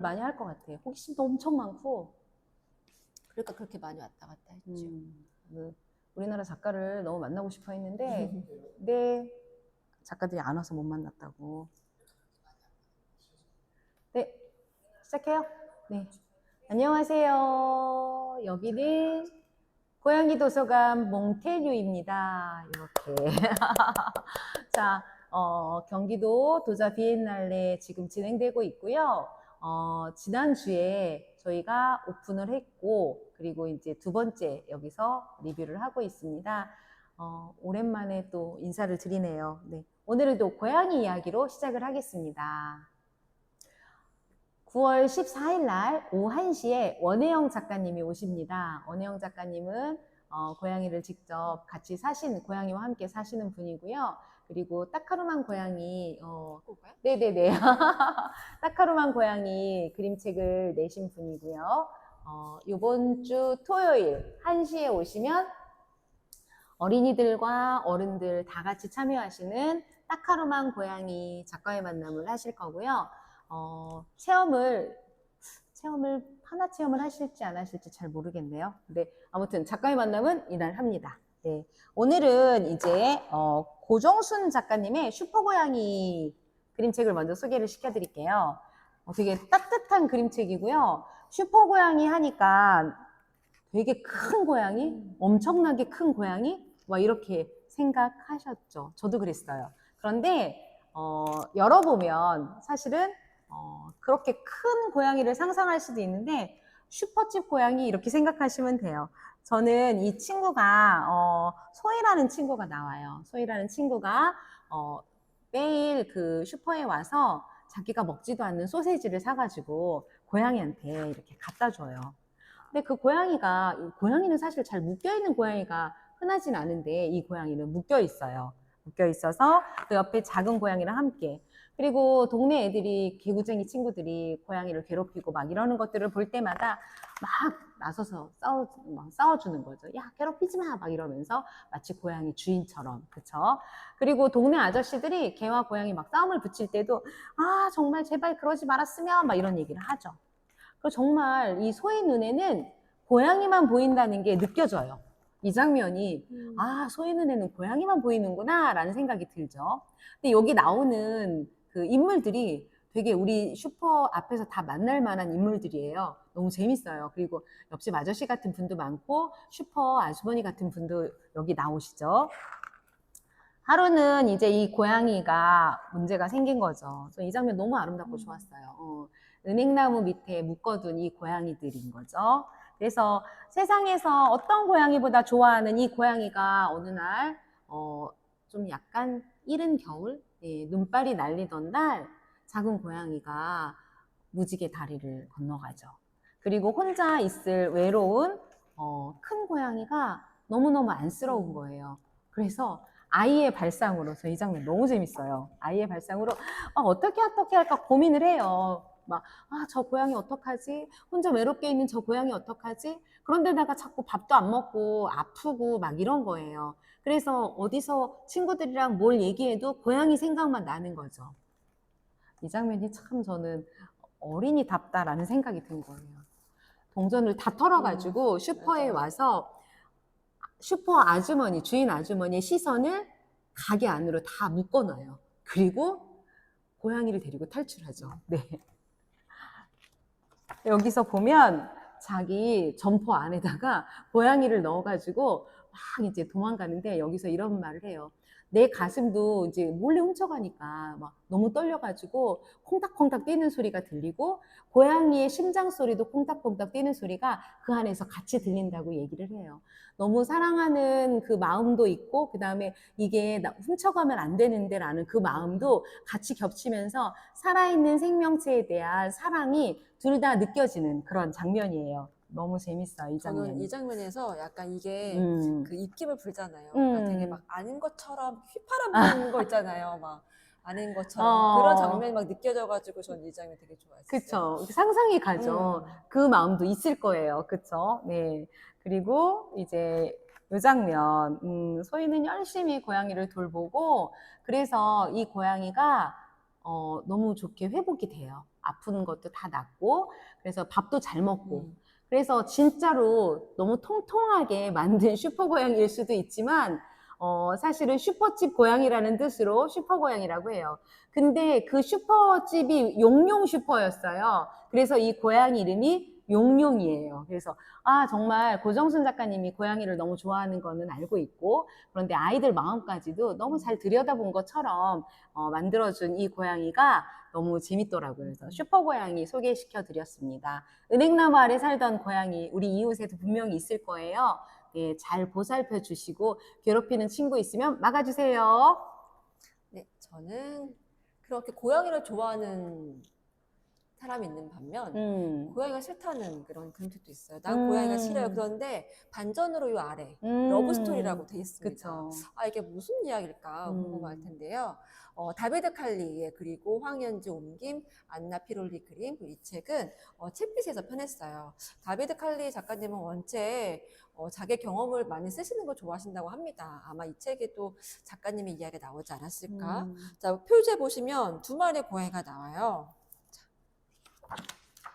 많이 할 것 같아요. 호기심도 엄청 많고. 그러니까 그렇게 많이 왔다 갔다 했죠. 우리나라 작가를 너무 만나고 싶어 했는데 네, 작가들이 안 와서 못 만났다고. 네, 시작해요. 네, 안녕하세요. 여기는 고양이 도서관 몽테뉴입니다. 이렇게. 자, 경기도 도자 비엔날레 지금 진행되고 있고요. 지난주에 저희가 오픈을 했고, 그리고 이제 두 번째 여기서 리뷰를 하고 있습니다. 오랜만에 또 인사를 드리네요. 네, 오늘은 또 고양이 이야기로 시작을 하겠습니다. 9월 14일 날 오후 1시에 원혜영 작가님이 오십니다. 원혜영 작가님은 고양이를 직접 같이 고양이와 함께 사시는 분이고요. 그리고 따카로만 고양이, 네네네. 따카로만 고양이 그림책을 내신 분이고요. 이번 주 토요일 1시에 오시면 어린이들과 어른들 다 같이 참여하시는 따카로만 고양이 작가의 만남을 하실 거고요. 체험을 하나 체험을 하실지 안 하실지 잘 모르겠네요. 네, 아무튼 작가의 만남은 이날 합니다. 네, 오늘은 이제 고정순 작가님의 슈퍼고양이 그림책을 먼저 소개를 시켜드릴게요. 되게 따뜻한 그림책이고요. 슈퍼고양이 하니까 되게 큰 고양이, 엄청나게 큰 고양이, 막 이렇게 생각하셨죠. 저도 그랬어요. 그런데 열어보면 사실은 그렇게 큰 고양이를 상상할 수도 있는데 슈퍼집 고양이 이렇게 생각하시면 돼요. 저는 이 친구가 소희라는 친구가 나와요. 소희라는 친구가 매일 그 슈퍼에 와서 자기가 먹지도 않는 소세지를 사가지고 고양이한테 이렇게 갖다 줘요. 근데 그 고양이는 사실 잘 묶여있는 고양이가 흔하진 않은데 이 고양이는 묶여 있어요. 묶여 있어서 그 옆에 작은 고양이랑 함께. 그리고 동네 애들이, 개구쟁이 친구들이 고양이를 괴롭히고 막 이러는 것들을 볼 때마다 막 나서서 싸워주는 거죠. 야, 괴롭히지 마! 막 이러면서 마치 고양이 주인처럼. 그쵸? 그리고 동네 아저씨들이 개와 고양이 막 싸움을 붙일 때도 아, 정말 제발 그러지 말았으면 막 이런 얘기를 하죠. 그리고 정말 이 소희 눈에는 고양이만 보인다는 게 느껴져요. 이 장면이 아, 소희 눈에는 고양이만 보이는구나 라는 생각이 들죠. 근데 여기 나오는 그 인물들이 되게 우리 슈퍼 앞에서 다 만날 만한 인물들이에요. 너무 재밌어요. 그리고 옆집 아저씨 같은 분도 많고 슈퍼 아주머니 같은 분도 여기 나오시죠. 하루는 이제 이 고양이가 문제가 생긴 거죠. 이 장면 너무 아름답고 좋았어요. 은행나무 밑에 묶어둔 이 고양이들인 거죠. 그래서 세상에서 어떤 고양이보다 좋아하는 이 고양이가 어느 날, 좀 약간 이른 겨울, 눈발이 날리던 날, 작은 고양이가 무지개 다리를 건너가죠. 그리고 혼자 있을 외로운, 큰 고양이가 너무너무 안쓰러운 거예요. 그래서 아이의 발상으로, 저 이 장면 너무 재밌어요. 아이의 발상으로 어떻게 할까 고민을 해요. 저 고양이 어떡하지? 혼자 외롭게 있는 저 고양이 어떡하지? 그런데다가 자꾸 밥도 안 먹고 아프고 막 이런 거예요. 그래서 어디서 친구들이랑 뭘 얘기해도 고양이 생각만 나는 거죠. 이 장면이 참 저는 어린이답다라는 생각이 든 거예요. 동전을 다 털어가지고 슈퍼에 와서 슈퍼 아주머니, 주인 아주머니의 시선을 가게 안으로 다 묶어놔요. 그리고 고양이를 데리고 탈출하죠. 네. 여기서 보면 자기 점퍼 안에다가 고양이를 넣어가지고 막 이제 도망가는데 여기서 이런 말을 해요. 내 가슴도 이제 몰래 훔쳐가니까 막 너무 떨려가지고 콩닥콩닥 뛰는 소리가 들리고 고양이의 심장 소리도 콩닥콩닥 뛰는 소리가 그 안에서 같이 들린다고 얘기를 해요. 너무 사랑하는 그 마음도 있고 그 다음에 이게 훔쳐가면 안 되는데 라는 그 마음도 같이 겹치면서 살아있는 생명체에 대한 사랑이 둘 다 느껴지는 그런 장면이에요. 너무 재밌어요, 이 장면이. 저는 이 장면에서 약간 이게 그 입김을 불잖아요. 그러니까 되게 막 아는 것처럼 휘파람 부는 거 있잖아요. 막 아는 것처럼 그런 장면이 막 느껴져가지고 저는 이 장면 되게 좋아했어요. 그쵸. 상상이 가죠. 그 마음도 있을 거예요. 그쵸. 네. 그리고 이제 이 장면, 소희는 열심히 고양이를 돌보고, 그래서 이 고양이가, 너무 좋게 회복이 돼요. 아픈 것도 다 낫고, 그래서 밥도 잘 먹고, 음. 그래서 진짜로 너무 통통하게 만든 슈퍼고양이일 수도 있지만, 사실은 슈퍼집 고양이라는 뜻으로 슈퍼고양이라고 해요. 근데 그 슈퍼집이 용용 슈퍼였어요. 그래서 이 고양이 이름이 용용이에요. 그래서 정말 고정순 작가님이 고양이를 너무 좋아하는 거는 알고 있고, 그런데 아이들 마음까지도 너무 잘 들여다본 것처럼 만들어준 이 고양이가 너무 재밌더라고요. 그래서 슈퍼고양이 소개시켜 드렸습니다. 은행나무 아래 살던 고양이, 우리 이웃에도 분명히 있을 거예요. 네, 잘 보살펴 주시고 괴롭히는 친구 있으면 막아주세요. 네, 저는 그렇게 고양이를 좋아하는 사람이 있는 반면 고양이가 싫다는 그런 그림책도 있어요. 난 고양이가 싫어요. 그런데 반전으로 요 아래 러브 스토리라고 돼 있습니다. 그쵸. 이게 무슨 이야기일까 궁금할 텐데요. 다비드 칼리의 그리고 황현지 옮김, 안나 피롤리 그림, 이 책은 책빛에서 편했어요. 다비드 칼리 작가님은 원체 자기 경험을 많이 쓰시는 걸 좋아하신다고 합니다. 아마 이 책에도 작가님의 이야기가 나오지 않았을까. 자, 표지에 보시면 두 마리의 고양이가 나와요.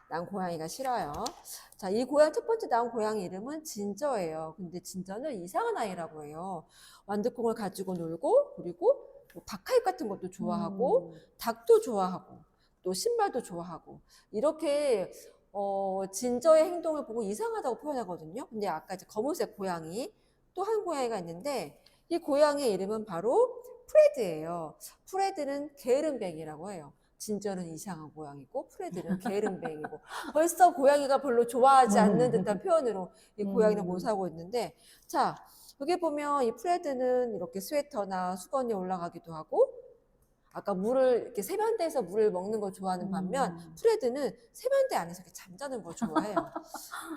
난 고양이가 싫어요. 자, 이 고양이 첫 번째 나온 고양이 이름은 진저예요. 근데 진저는 이상한 아이라고 해요. 완두콩을 가지고 놀고, 그리고 뭐 박하잎 같은 것도 좋아하고, 닭도 좋아하고, 또 신발도 좋아하고, 이렇게 진저의 행동을 보고 이상하다고 표현하거든요. 근데 아까 이제 검은색 고양이, 또 한 고양이가 있는데, 이 고양이의 이름은 바로 프레드예요. 프레드는 게으름뱅이라고 해요. 진저는 이상한 고양이고 프레드는 게으름뱅이고 벌써 고양이가 별로 좋아하지 않는 듯한 표현으로 이 고양이를 묘사하고 있는데, 자, 여기 보면 이 프레드는 이렇게 스웨터나 수건에 올라가기도 하고, 아까 물을 이렇게 세면대에서 물을 먹는 걸 좋아하는 반면 프레드는 세면대 안에서 이렇게 잠자는 걸 좋아해요.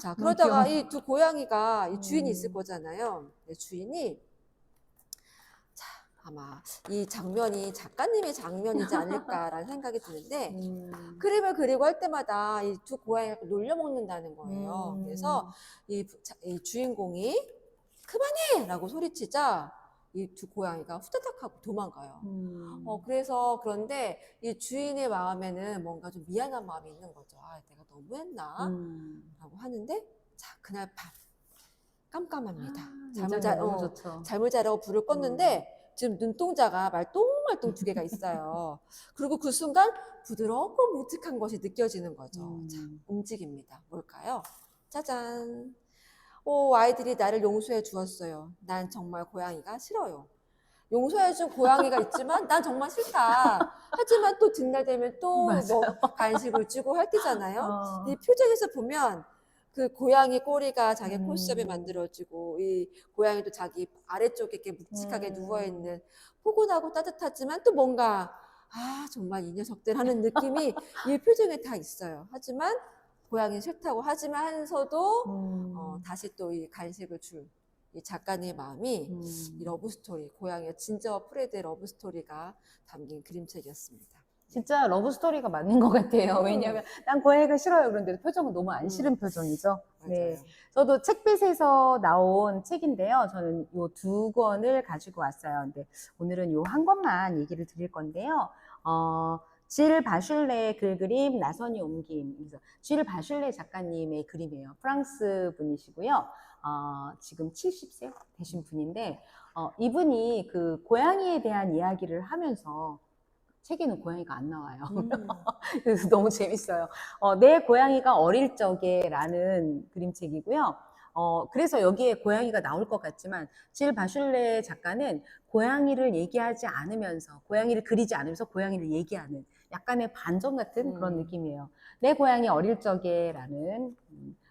자, 그러다가 이 두 고양이가 이 주인이 있을 거잖아요. 네, 주인이 아마 이 장면이 작가님의 장면이지 않을까라는 생각이 드는데, 그림을 그리고 할 때마다 이 두 고양이가 놀려먹는다는 거예요. 그래서 이 주인공이 그만해! 라고 소리치자 이 두 고양이가 후다닥 하고 도망가요. 그래서 그런데 이 주인의 마음에는 뭔가 좀 미안한 마음이 있는 거죠. 내가 너무했나? 라고 하는데, 자, 그날 밤 깜깜합니다. 잠을 자려고 불을 껐는데 지금 눈동자가 말똥말똥 두 개가 있어요. 그리고 그 순간 부드럽고 묵직한 것이 느껴지는 거죠. 자, 움직입니다. 뭘까요? 짜잔. 아이들이 나를 용서해 주었어요. 난 정말 고양이가 싫어요. 용서해준 고양이가 있지만 난 정말 싫다. 하지만 또 뒷날 되면 또 뭐 간식을 주고 할 때잖아요. 이 표정에서 보면 그 고양이 꼬리가 자기 콧수염에 만들어지고, 이 고양이도 자기 아래쪽에 이렇게 묵직하게 누워있는, 포근하고 따뜻하지만 또 뭔가 정말 이 녀석들 하는 느낌이 이 표정에 다 있어요. 하지만 고양이 싫다고 하지만서도 다시 또 이 간식을 줄 이 작가님의 마음이 이 러브스토리, 고양이와 진저와 프레드의 러브스토리가 담긴 그림책이었습니다. 진짜 러브스토리가 맞는 것 같아요. 왜냐하면 난 고양이가 싫어요. 그런데 표정은 너무 안 싫은 표정이죠. 네, 저도 책빛에서 나온 책인데요. 저는 요 두 권을 가지고 왔어요. 근데 오늘은 요 한 권만 얘기를 드릴 건데요. 질 바슐레의 글그림, 나선이 옮김. 그래서 질 바슐레 작가님의 그림이에요. 프랑스 분이시고요. 지금 70세 되신 분인데, 이분이 그 고양이에 대한 이야기를 하면서 책에는 고양이가 안 나와요. 그래서 너무 재밌어요. 내 고양이가 어릴 적에라는 그림책이고요. 그래서 여기에 고양이가 나올 것 같지만 질 바슐레 작가는 고양이를 얘기하지 않으면서, 고양이를 그리지 않으면서 고양이를 얘기하는 약간의 반전 같은 그런 느낌이에요. 내 고양이 어릴 적에라는,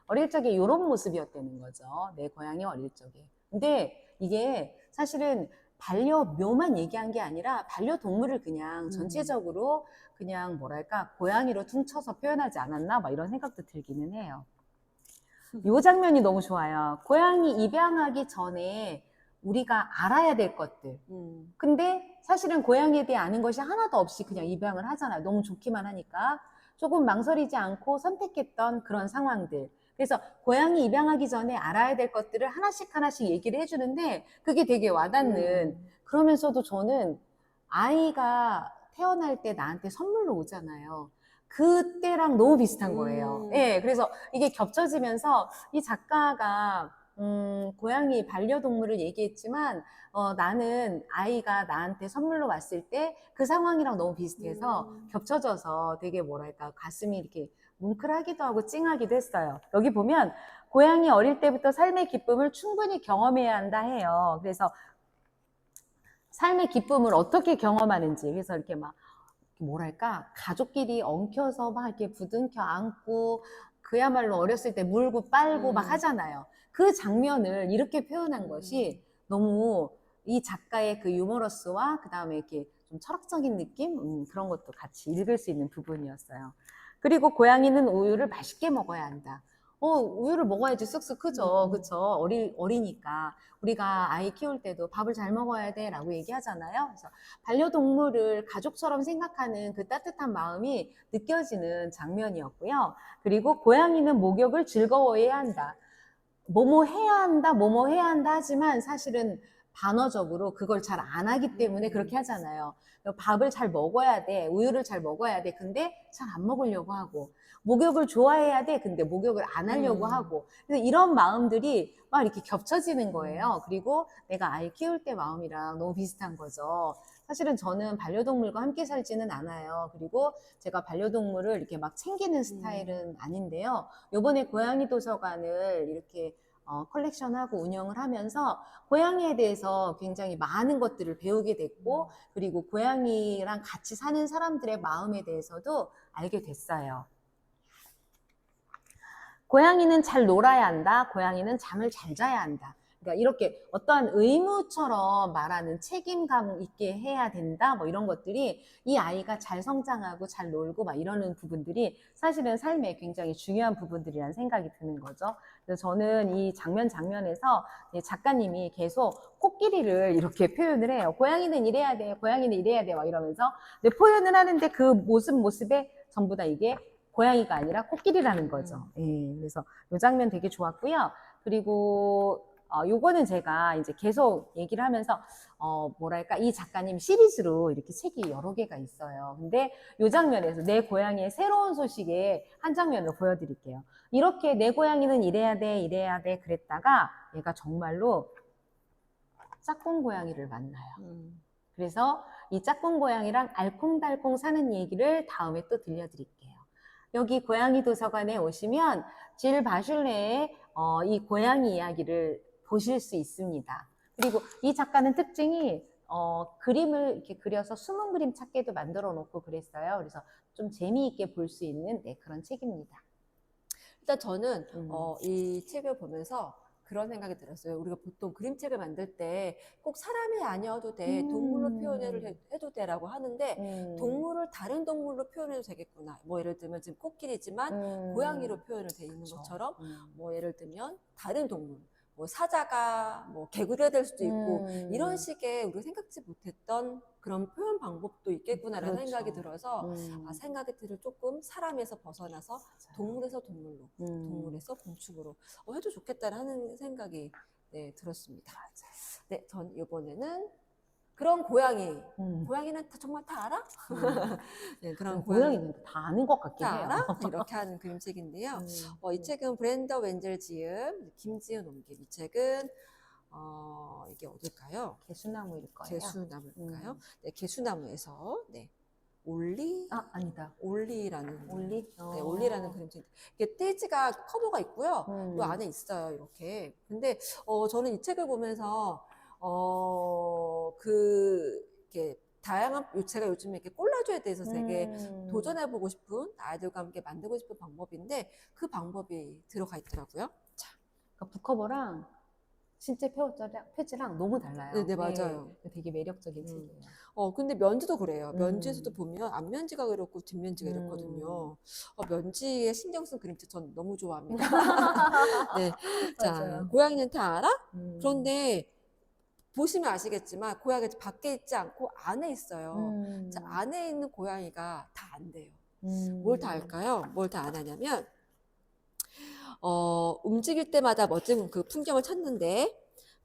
어릴 적에 이런 모습이었다는 거죠. 내 고양이 어릴 적에. 근데 이게 사실은 반려묘만 얘기한 게 아니라 반려동물을 그냥 전체적으로 그냥 뭐랄까 고양이로 퉁쳐서 표현하지 않았나 막 이런 생각도 들기는 해요. 이 장면이 너무 좋아요. 고양이 입양하기 전에 우리가 알아야 될 것들. 근데 사실은 고양이에 대해 아는 것이 하나도 없이 그냥 입양을 하잖아요. 너무 좋기만 하니까. 조금 망설이지 않고 선택했던 그런 상황들. 그래서 고양이 입양하기 전에 알아야 될 것들을 하나씩 하나씩 얘기를 해주는데 그게 되게 와닿는, 그러면서도 저는 아이가 태어날 때 나한테 선물로 오잖아요. 그때랑 너무 비슷한 거예요. 음. 예, 그래서 이게 겹쳐지면서 이 작가가 고양이 반려동물을 얘기했지만 나는 아이가 나한테 선물로 왔을 때 그 상황이랑 너무 비슷해서 겹쳐져서 되게 뭐랄까 가슴이 이렇게 뭉클하기도 하고 찡하기도 했어요. 여기 보면 고양이 어릴 때부터 삶의 기쁨을 충분히 경험해야 한다 해요. 그래서 삶의 기쁨을 어떻게 경험하는지, 그래서 이렇게 막 뭐랄까 가족끼리 엉켜서 막 이렇게 부둥켜 안고 그야말로 어렸을 때 물고 빨고 막 하잖아요. 그 장면을 이렇게 표현한 것이 너무 이 작가의 그 유머러스와 그 다음에 이렇게 좀 철학적인 느낌 그런 것도 같이 읽을 수 있는 부분이었어요. 그리고 고양이는 우유를 맛있게 먹어야 한다. 우유를 먹어야지 쑥쑥 크죠. 그쵸? 어리니까. 우리가 아이 키울 때도 밥을 잘 먹어야 돼 라고 얘기하잖아요. 그래서 반려동물을 가족처럼 생각하는 그 따뜻한 마음이 느껴지는 장면이었고요. 그리고 고양이는 목욕을 즐거워해야 한다. 뭐뭐 해야 한다, 뭐뭐 해야 한다 하지만 사실은 반어적으로 그걸 잘 안 하기 때문에 그렇게 하잖아요. 밥을 잘 먹어야 돼, 우유를 잘 먹어야 돼. 근데 잘 안 먹으려고 하고, 목욕을 좋아해야 돼. 근데 목욕을 안 하려고 하고. 그래서 이런 마음들이 막 이렇게 겹쳐지는 거예요. 그리고 내가 아이 키울 때 마음이랑 너무 비슷한 거죠. 사실은 저는 반려동물과 함께 살지는 않아요. 그리고 제가 반려동물을 이렇게 막 챙기는 스타일은 아닌데요. 요번에 고양이 도서관을 이렇게 컬렉션하고 운영을 하면서 고양이에 대해서 굉장히 많은 것들을 배우게 됐고, 그리고 고양이랑 같이 사는 사람들의 마음에 대해서도 알게 됐어요. 고양이는 잘 놀아야 한다. 고양이는 잠을 잘 자야 한다. 그러니까 이렇게 어떠한 의무처럼 말하는 책임감 있게 해야 된다. 뭐 이런 것들이 이 아이가 잘 성장하고 잘 놀고 막 이러는 부분들이 사실은 삶에 굉장히 중요한 부분들이라는 생각이 드는 거죠. 그래서 저는 이 장면에서 작가님이 계속 코끼리를 이렇게 표현을 해요. 고양이는 이래야 돼. 고양이는 이래야 돼. 막 이러면서. 근데 표현을 하는데 그 모습에 전부 다 이게 고양이가 아니라 코끼리라는 거죠. 예, 그래서 이 장면 되게 좋았고요. 그리고 요거는 제가 이제 계속 얘기를 하면서 뭐랄까 이 작가님 시리즈로 이렇게 책이 여러 개가 있어요. 근데 이 장면에서 내 고양이의 새로운 소식의 한 장면을 보여드릴게요. 이렇게 내 고양이는 이래야 돼 그랬다가 얘가 정말로 짝꿍 고양이를 만나요. 그래서 이 짝꿍 고양이랑 알콩달콩 사는 얘기를 다음에 또 들려드릴게요. 여기 고양이 도서관에 오시면 질 바슐레의 이 고양이 이야기를 보실 수 있습니다. 그리고 이 작가는 특징이 그림을 이렇게 그려서 숨은 그림 찾기도 만들어 놓고 그랬어요. 그래서 좀 재미있게 볼 수 있는 그런 책입니다. 일단 저는 이 책을 보면서 그런 생각이 들었어요. 우리가 보통 그림책을 만들 때 꼭 사람이 아니어도 돼, 동물로 표현을 해도 돼라고 하는데 동물을 다른 동물로 표현해도 되겠구나. 뭐 예를 들면 지금 코끼리지만 고양이로 표현을 돼 있는 그쵸. 것처럼 뭐 예를 들면 다른 동물, 뭐 사자가 뭐 개구리가 될 수도 있고 이런 식의 우리가 생각지 못했던 그런 표현 방법도 있겠구나라는 그렇죠. 생각이 들어서 생각의 틀을 조금 사람에서 벗어나서 동물에서 동물로, 동물에서 곤충으로 해도 좋겠다는 하는 생각이 들었습니다. 네, 전 이번에는 그런 고양이는 정말 다 알아? 네, 그런 고양이는 다 아는 것 같긴 다 해요. 알아? 이렇게 하는 그림책인데요. 이 책은 브렌더 웬젤 지음, 김지은 옮김. 이 책은 이게 어딜까요? 개수나무일 거예요. 개수나무일까요? 네, 개수나무에서 올리? 아니다. 올리라는 올리? 네, 올리라는 그림책. 이게 떼지가 커버가 있고요. 또 안에 있어요, 이렇게. 근데 저는 이 책을 보면서 이렇게 다양한 제가 요즘에 이렇게 콜라주에 대해서 되게 도전해보고 싶은 아이들과 함께 만들고 싶은 방법인데 그 방법이 들어가 있더라고요. 자, 그러니까 북커버랑 실제 표지랑 너무 달라요. 네, 맞아요. 되게 매력적인 책이에요. 근데 면지도 그래요. 면지에서도 보면 앞면지가 그렇고 뒷면지가 이렇거든요. 면지에 신경 쓴 그림책 전 너무 좋아합니다. 네. 자, 맞아요. 고양이는 다 알아? 그런데 보시면 아시겠지만 고양이가 밖에 있지 않고 안에 있어요. 자, 안에 있는 고양이가 다 안 돼요. 뭘 다 알까요? 뭘 다 안 하냐면 움직일 때마다 멋진 그 풍경을 찾는데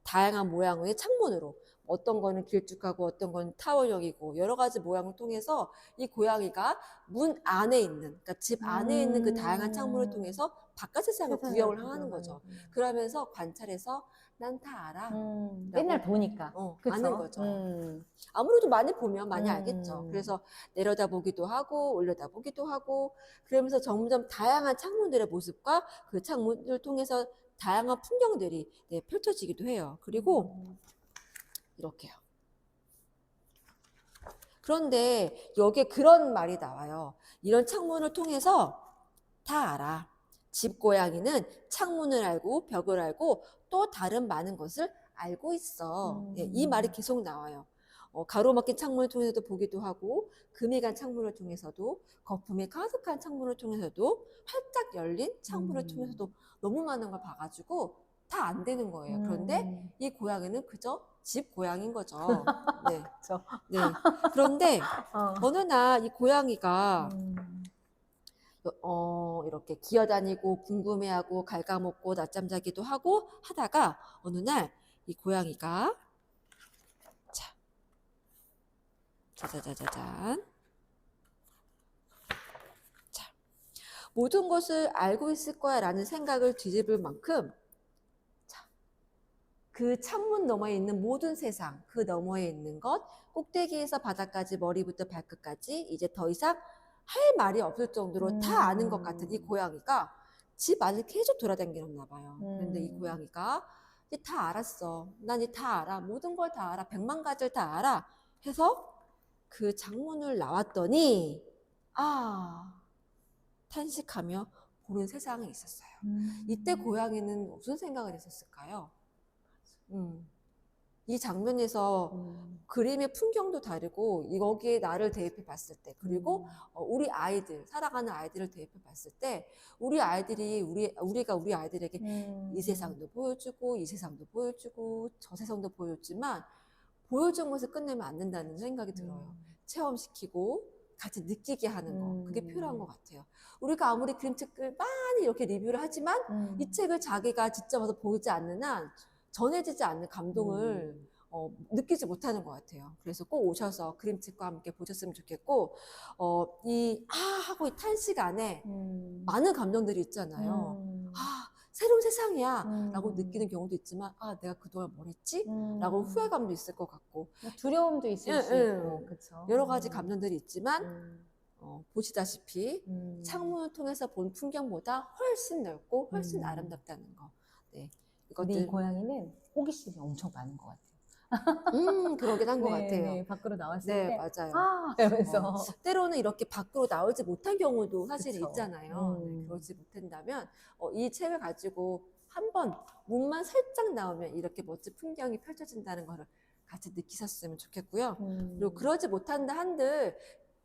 다양한 모양의 창문으로 어떤 거는 길쭉하고 어떤 거는 타원형이고 여러 가지 모양을 통해서 이 고양이가 문 안에 있는, 그러니까 집 안에 있는 그 다양한 창문을 통해서 바깥 세상을 구경을 하는 거죠. 그러면서 관찰해서 난 다 알아. 맨날 보니까. 아는 그쵸? 거죠. 아무래도 많이 보면 많이 알겠죠. 그래서 내려다보기도 하고 올려다보기도 하고 그러면서 점점 다양한 창문들의 모습과 그 창문을 통해서 다양한 풍경들이 네, 펼쳐지기도 해요. 그리고 이렇게요. 그런데 여기에 그런 말이 나와요. 이런 창문을 통해서 다 알아. 집고양이는 창문을 알고 벽을 알고 또 다른 많은 것을 알고 있어. 예, 이 말이 계속 나와요. 가로막힌 창문을 통해서도 보기도 하고 금이 간 창문을 통해서도 거품이 가득한 창문을 통해서도 활짝 열린 창문을 통해서도 너무 많은 걸 봐가지고 다 안 되는 거예요. 그런데 이 고양이는 그저 집 고양인 거죠. 네. 그쵸. 네. 그런데 어느 날 이 고양이가 이렇게 기어다니고 궁금해하고 갉아먹고 낮잠 자기도 하고 하다가 어느 날 이 고양이가 짜자자자잔. 자, 모든 것을 알고 있을 거야 라는 생각을 뒤집을 만큼 자, 그 창문 너머에 있는 모든 세상, 그 너머에 있는 것, 꼭대기에서 바닥까지 머리부터 발끝까지 이제 더 이상 할 말이 없을 정도로 다 아는 것 같은 이 고양이가 집 안을 계속 돌아다니나 봐요. 그런데 이 고양이가 이제 다 알았어. 난 이제 다 알아. 모든 걸 다 알아. 100만 가지를 다 알아. 해서 그 창문을 나왔더니 탄식하며 보는 세상에 있었어요. 이때 고양이는 무슨 생각을 했었을까요? 이 장면에서 그림의 풍경도 다르고 여기에 나를 대입해 봤을 때 그리고 우리 아이들 살아가는 아이들을 대입해 봤을 때 우리 아이들이 우리가 우리 아이들에게 이 세상도 보여주고 이 세상도 보여주고 저 세상도 보여주지만 보여준 것을 끝내면 안 된다는 생각이 들어요. 체험시키고 같이 느끼게 하는 거 그게 필요한 것 같아요. 우리가 아무리 그림책을 많이 이렇게 리뷰를 하지만 이 책을 자기가 직접 와서 보이지 않는 한 전해지지 않는 감동을 느끼지 못하는 것 같아요. 그래서 꼭 오셔서 그림책과 함께 보셨으면 좋겠고 하고 이 탄식 안에 많은 감정들이 있잖아요. 새로운 세상이야 라고 느끼는 경우도 있지만 내가 그동안 뭘 했지? 라고 후회감도 있을 것 같고 두려움도 있을 수 있고 그쵸? 여러 가지 감정들이 있지만 보시다시피 창문을 통해서 본 풍경보다 훨씬 넓고 훨씬 아름답다는 거. 네. 근데 이 고양이는 호기심이 엄청 많은 것 같아요. 그러긴 한 것 같아요. 네, 밖으로 나왔을 네, 때 맞아요. 이러면서 때로는 이렇게 밖으로 나오지 못한 경우도 사실 그쵸. 있잖아요. 네, 그러지 못한다면 이 책을 가지고 한번 문만 살짝 나오면 이렇게 멋진 풍경이 펼쳐진다는 것을 같이 느끼셨으면 좋겠고요. 그리고 그러지 못한다 한들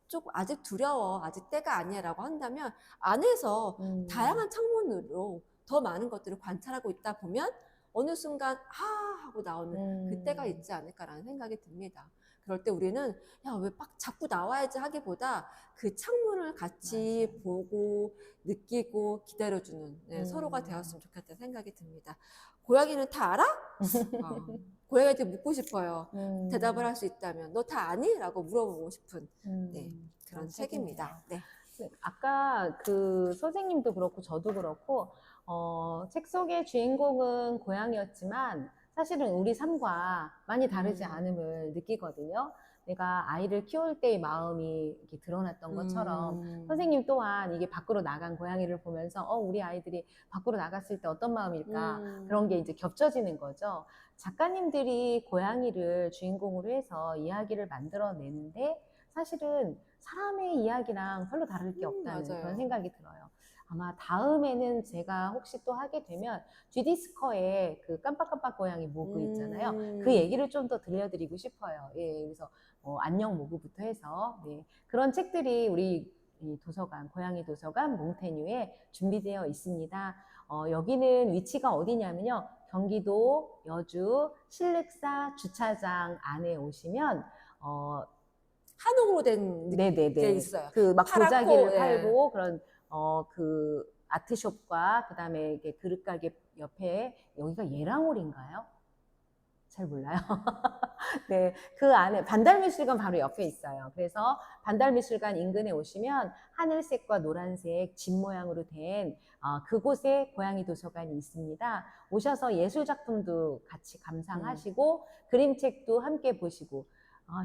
조금 아직 두려워, 아직 때가 아니야라고 한다면 안에서 다양한 창문으로 더 많은 것들을 관찰하고 있다 보면 어느 순간 하고 나오는 그때가 있지 않을까라는 생각이 듭니다. 그럴 때 우리는 왜 자꾸 나와야지 하기보다 그 창문을 같이 맞아요. 보고 느끼고 기다려주는 서로가 되었으면 좋겠다는 생각이 듭니다. 고양이는 다 알아? 고양이한테 묻고 싶어요. 대답을 할 수 있다면 너 다 아니? 라고 물어보고 싶은 그런 책입니다. 네. 아까 그 선생님도 그렇고 저도 그렇고 책 속의 주인공은 고양이였지만 사실은 우리 삶과 많이 다르지 않음을 느끼거든요. 내가 아이를 키울 때의 마음이 이렇게 드러났던 것처럼 선생님 또한 이게 밖으로 나간 고양이를 보면서 우리 아이들이 밖으로 나갔을 때 어떤 마음일까 그런 게 이제 겹쳐지는 거죠. 작가님들이 고양이를 주인공으로 해서 이야기를 만들어내는데 사실은 사람의 이야기랑 별로 다를 게 없다는 그런 생각이 들어요. 아마 다음에는 제가 혹시 또 하게 되면 주디 스커의 그 깜빡깜빡 고양이 모그 있잖아요. 그 얘기를 좀 더 들려드리고 싶어요. 예, 그래서 안녕 모그부터 해서 그런 책들이 우리 이 도서관, 고양이 도서관 몽테뉴에 준비되어 있습니다. 여기는 위치가 어디냐면요. 경기도 여주 신륵사 주차장 안에 오시면 한옥으로 된 게 있어요. 그 막 도자기를 예. 팔고 그런 그 아트숍과 그다음에 이게 그릇가게 옆에 여기가 예랑홀인가요? 잘 몰라요. 네, 그 안에 반달미술관 바로 옆에 있어요. 그래서 반달미술관 인근에 오시면 하늘색과 노란색 집 모양으로 된 그곳에 고양이 도서관이 있습니다. 오셔서 예술 작품도 같이 감상하시고 그림책도 함께 보시고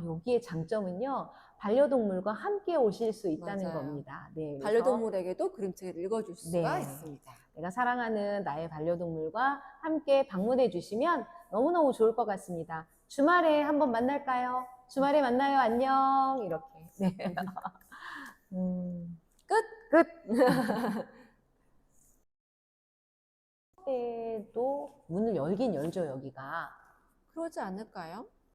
여기에 장점은요. 반려동물과 함께 오실 수 있다는 맞아요. 겁니다. 네, 그래서 반려동물에게도 그림책을 읽어줄 수가 네. 있습니다. 내가 사랑하는 나의 반려동물과 함께 방문해 주시면 너무너무 좋을 것 같습니다. 주말에 한번 만날까요? 주말에 만나요. 안녕. 이렇게. 네. 끝. 때도 문을 열긴 열죠, 여기가. 그러지 않을까요?